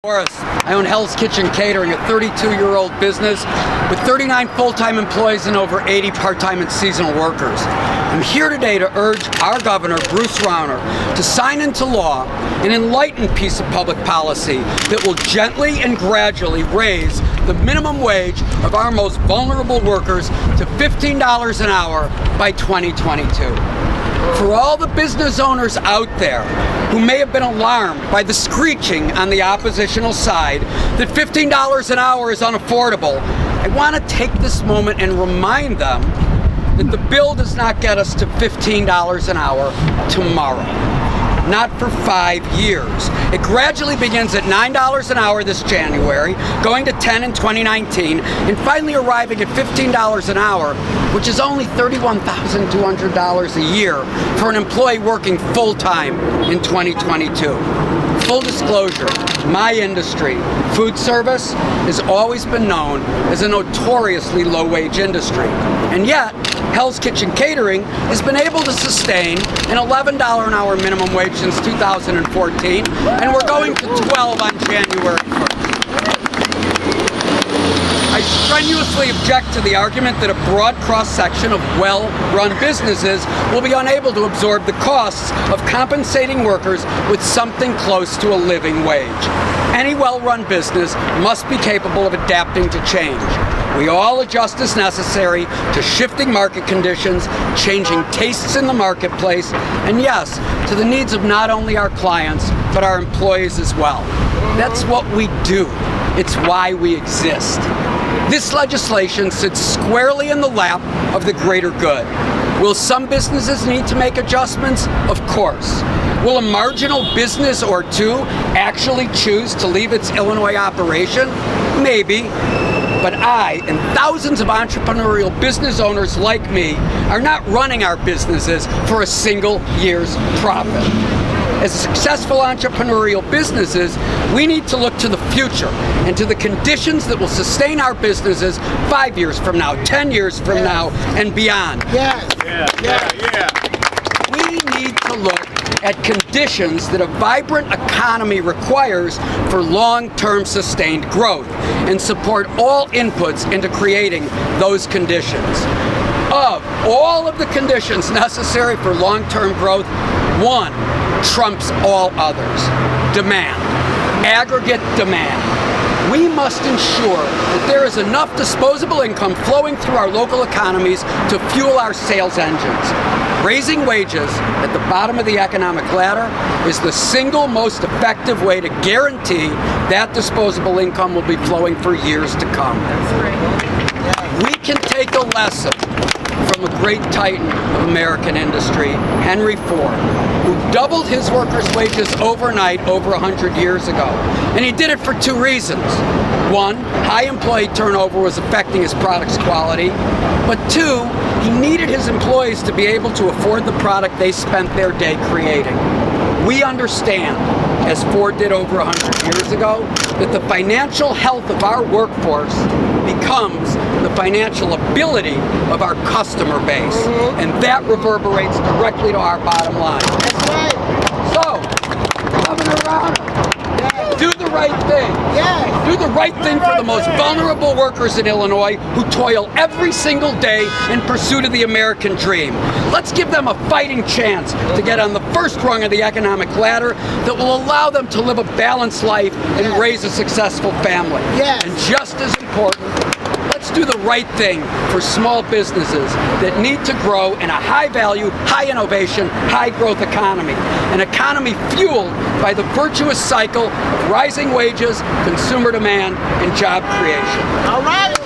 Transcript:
Borris. I own Hell's Kitchen Catering, a 32-year-old business with 39 full-time employees and over 80 part-time and seasonal workers. I'm here today to urge our governor, Bruce Rauner, to sign into law an enlightened piece of public policy that will gently and gradually raise the minimum wage of our most vulnerable workers to $15 an hour by 2022. For all the business owners out there who may have been alarmed by the screeching on the oppositional side that $15 an hour is unaffordable, I want to take this moment and remind them that the bill does not get us to $15 an hour tomorrow. Not for 5 years. It gradually begins at $9 an hour this January, going to $10 in 2019, and finally arriving at $15 an hour, which is only $31,200 a year for an employee working full-time in 2022. Full disclosure, my industry, food service, has always been known as a notoriously low-wage industry. And yet, Hell's Kitchen Catering has been able to sustain an $11 an hour minimum wage since 2014, and we're going to 12 on January 1st. I strenuously object to the argument that a broad cross-section of well-run businesses will be unable to absorb the costs of compensating workers with something close to a living wage. Any well-run business must be capable of adapting to change. We all adjust as necessary to shifting market conditions, changing tastes in the marketplace, and yes, to the needs of not only our clients, but our employees as well. That's what we do. It's why we exist. This legislation sits squarely in the lap of the greater good. Will some businesses need to make adjustments? Of course. Will a marginal business or two actually choose to leave its Illinois operation? Maybe. But I and thousands of entrepreneurial business owners like me are not running our businesses for a single year's profit. As successful entrepreneurial businesses, we need to look to the future and to the conditions that will sustain our businesses 5 years from now, 10 years from now, and beyond. Yes. We need to look at conditions that a vibrant economy requires for long-term sustained growth and support all inputs into creating those conditions. Of all of the conditions necessary for long-term growth, one trumps all others: demand, aggregate demand. We must ensure that there is enough disposable income flowing through our local economies to fuel our sales engines. Raising wages at the bottom of the economic ladder is the single most effective way to guarantee that disposable income will be flowing for years to come. We can take a lesson from a great titan of American industry, Henry Ford, who doubled his workers' wages overnight over 100 years ago. And he did it for two reasons. One, high employee turnover was affecting his product's quality. But two, he needed his employees to be able to afford the product they spent their day creating. We understand, as Ford did over 100 years ago, that the financial health of our workforce becomes the financial ability of our customer base, and that reverberates directly to our bottom line. That's right. So, Governor Rauner, do the right thing. Yes. Do the right thing for the most vulnerable workers in Illinois who toil every single day in pursuit of the American dream. Let's give them a fighting chance to get on the first rung of the economic ladder that will allow them to live a balanced life and raise a successful family. Yes. And just as important, let's do the right thing for small businesses that need to grow in a high-value, high-innovation, high-growth economy. An economy fueled by the virtuous cycle of rising wages, consumer demand, and job creation. All right.